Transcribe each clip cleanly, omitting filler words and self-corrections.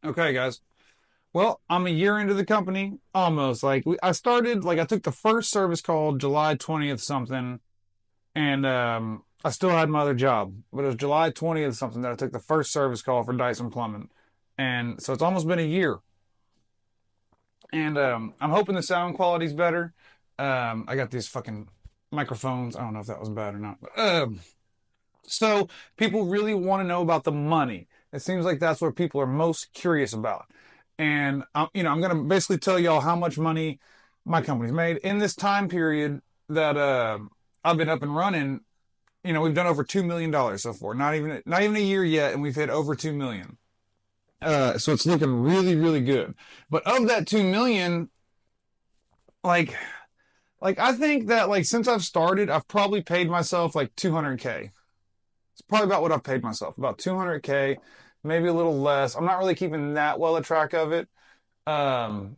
Okay, guys. Well, I'm a year into the company, almost. I started, I took the first service call July 20th something, and I still had my other job, but it was July 20th something that I took the first service call for Dyson Plumbing, and so it's almost been a year. And I'm hoping the sound quality's better. I got these fucking microphones. I don't know if that was bad or not, but so people really want to know about the money. It seems like that's what people are most curious about. And I'm going to basically tell y'all how much money my company's made in this time period that I've been up and running. We've done over $2 million so far. Not even a year yet, and we've hit over 2 million. So it's looking really, really good. But of that 2 million, like I think that since I've started, I've probably paid myself like 200K. It's probably about what I've paid myself, about 200K, maybe a little less. I'm not really keeping that well a track of it. Um,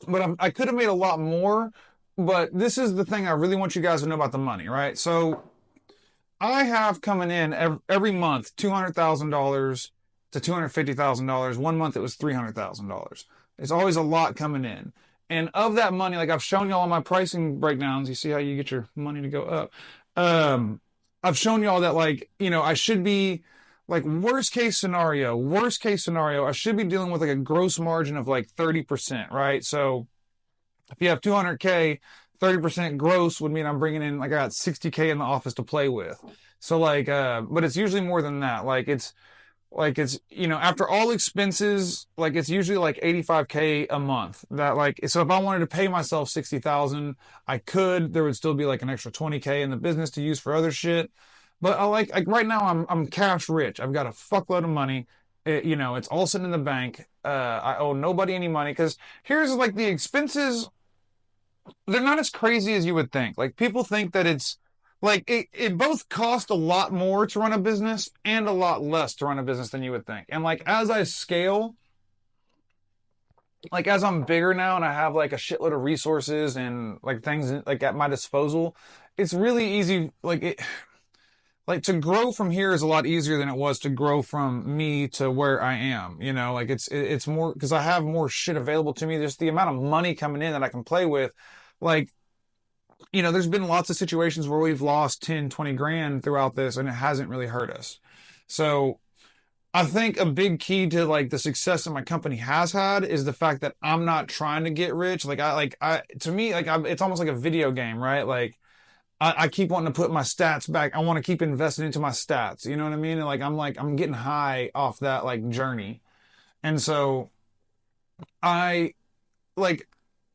but I could have made a lot more. But this is the thing I really want you guys to know about the money, right? So I have coming in every month $200,000 to $250,000. One month it was $300,000. It's always a lot coming in. And of that money, like I've shown y'all on my pricing breakdowns, you see how you get your money to go up. Um, I've shown y'all that I should be like worst case scenario, I should be dealing with like a gross margin of like 30%, right? So if you have 200K, 30% gross would mean I'm bringing in like I got 60K in the office to play with. So but it's usually more than that. After all expenses, it's usually like 85K a month. So if I wanted to pay myself 60,000, I could. There would still be like an extra 20K in the business to use for other shit. But I like right now I'm cash rich. I've got a fuckload of money. It's all sitting in the bank. I owe nobody any money because here's like the expenses, they're not as crazy as you would think. Like people think that it's it both costs a lot more to run a business and a lot less to run a business than you would think. And as I scale, as I'm bigger now and I have like a shitload of resources and like things like at my disposal, it's really easy to grow from here is a lot easier than it was to grow from me to where I am. It's more because I have more shit available to me. Just the amount of money coming in that I can play with. Like there's been lots of situations where we've lost 10, 20 grand throughout this and it hasn't really hurt us. So I think a big key to the success that my company has had is the fact that I'm not trying to get rich. To me, it's almost like a video game, right? I keep wanting to put my stats back. I want to keep investing into my stats. You know what I mean? And I'm getting high off that journey. And so I like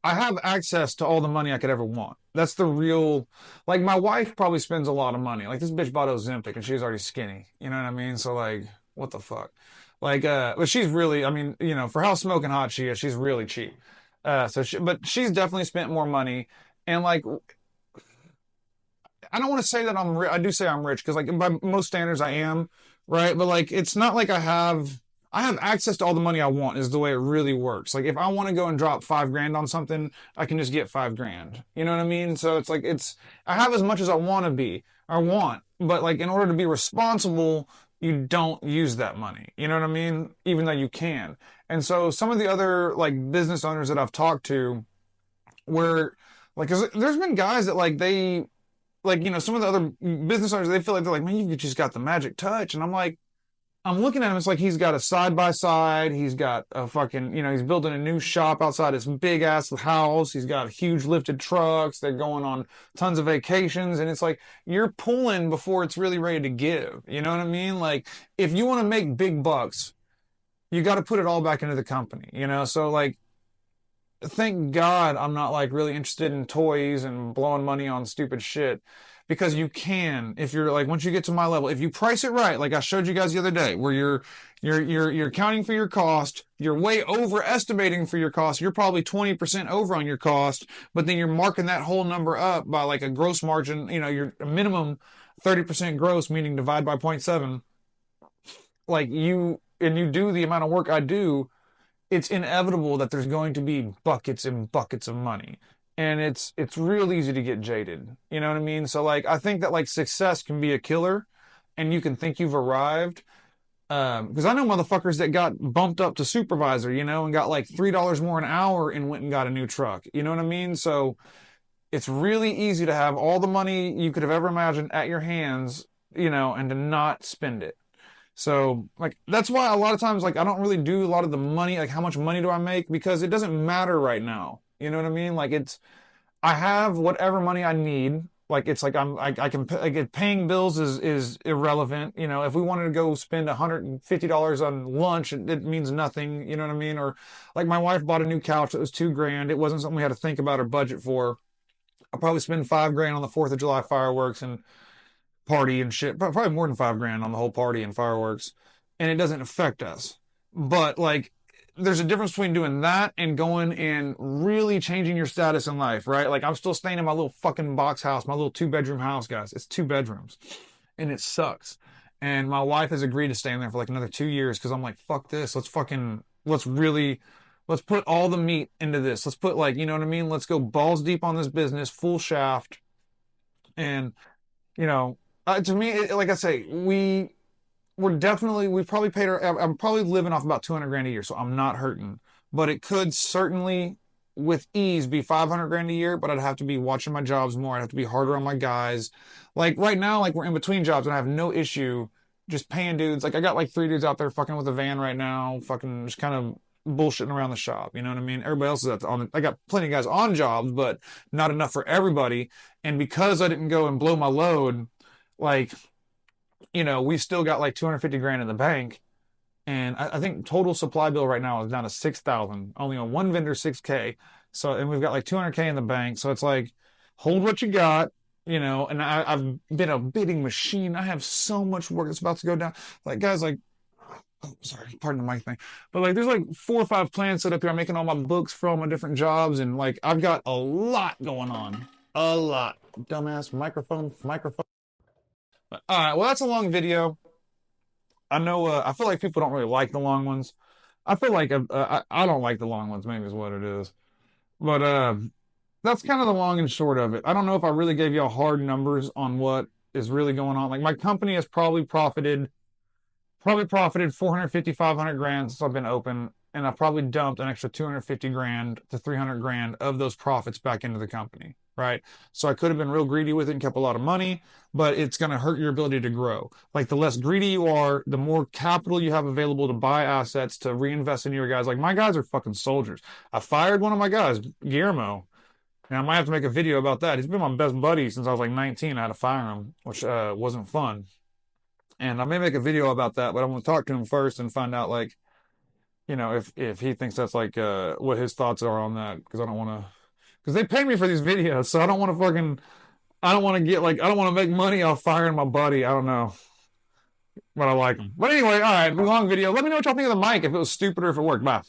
I have access to all the money I could ever want. That's the real my wife probably spends a lot of money. Like this bitch bought Ozempic and she's already skinny. You know what I mean? So what the fuck? But she's really, I mean, for how smoking hot she is, she's really cheap. But she's definitely spent more money. And I don't want to say that I do say I'm rich because by most standards I am, right? But it's not like I have access to all the money I want is the way it really works. Like if I want to go and drop 5 grand on something, I can just get 5 grand. You know what I mean? So I have as much as I want to be or want, but in order to be responsible, you don't use that money. You know what I mean? Even though you can. And so some of the other business owners that I've talked to where 'cause there's been guys that some of the other business owners, they feel like they're like, man, you just got the magic touch. And I'm looking at him, it's like he's got a side by side, he's got a fucking, he's building a new shop outside his big ass house, he's got huge lifted trucks, they're going on tons of vacations, and it's like you're pulling before it's really ready to give. You know what I mean? If you want to make big bucks, you got to put it all back into the company. So thank God I'm not really interested in toys and blowing money on stupid shit because you can if you're once you get to my level, if you price it right, like I showed you guys the other day, where you're accounting for your cost, you're way overestimating for your cost, you're probably 20% over on your cost, but then you're marking that whole number up by a gross margin, you're a minimum 30% gross, meaning divide by zero point 0.7, you do the amount of work I do, it's inevitable that there's going to be buckets and buckets of money. And it's real easy to get jaded. You know what I mean? So I think that success can be a killer and you can think you've arrived. Because I know motherfuckers that got bumped up to supervisor, and got like $3 more an hour and went and got a new truck. You know what I mean? So it's really easy to have all the money you could have ever imagined at your hands, and to not spend it. So, like, that's why a lot of times, like, I don't really do a lot of the money, like, how much money do I make? Because it doesn't matter right now. You know what I mean? Like, I have whatever money I need. Like, it's like I can, like, paying bills is irrelevant. If we wanted to go spend $150 on lunch, it means nothing. You know what I mean? Or, like, my wife bought a new couch that was 2 grand. It wasn't something we had to think about or budget for. I'll probably spend 5 grand on the 4th of July fireworks and party and shit. Probably more than 5 grand on the whole party and fireworks, and it doesn't affect us. But like, there's a difference between doing that and going and really changing your status in life, right? Like, I'm still staying in my little fucking box house, my little 2 bedroom house, guys. It's 2 bedrooms, and it sucks. And my wife has agreed to stay in there for like another 2 years because I'm like, fuck this. Let's put all the meat into this. Let's put, like, you know what I mean? Let's go balls deep on this business, full shaft. And you know, to me, like I say, we probably paid our, I'm probably living off about 200 grand a year, so I'm not hurting. But it could certainly, with ease, be 500 grand a year, but I'd have to be watching my jobs more. I'd have to be harder on my guys. Like right now, like we're in between jobs and I have no issue just paying dudes. Like I got like 3 dudes out there fucking with a van right now, fucking just kind of bullshitting around the shop. You know what I mean? Everybody else is I got plenty of guys on jobs, but not enough for everybody. And because I didn't go and blow my load, like, we still got like 250 grand in the bank. And I think total supply bill right now is down to 6,000, only on one vendor, 6K. So, and we've got like 200K in the bank. So it's like, hold what you got, and I've been a bidding machine. I have so much work that's about to go down. Like, guys, like, oh, sorry, pardon the mic thing. But like, there's like 4 or 5 plans set up here. I'm making all my books for all my different jobs. And like, I've got a lot going on. A lot. Dumbass microphone. All right, well, that's a long video. I know. I feel like people don't really like the long ones. I feel like I don't like the long ones. Maybe is what it is. But that's kind of the long and short of it. I don't know if I really gave y'all hard numbers on what is really going on. Like my company has probably profited 450, 500 grand since I've been open, and I probably dumped an extra 250 grand to 300 grand of those profits back into the company, right? So I could have been real greedy with it and kept a lot of money, but it's going to hurt your ability to grow. Like the less greedy you are, the more capital you have available to buy assets to reinvest in your guys. Like my guys are fucking soldiers. I fired one of my guys, Guillermo. And I might have to make a video about that. He's been my best buddy since I was like 19. I had to fire him, which wasn't fun. And I may make a video about that, but I'm gonna talk to him first and find out, like, if he thinks that's like what his thoughts are on that, because I don't want to, because they pay me for these videos, so I don't want to get like, I don't want to make money off firing my buddy. I don't know, but I like him. But anyway, all right, long video. Let me know what y'all think of the mic, if it was stupid or if it worked. Bye.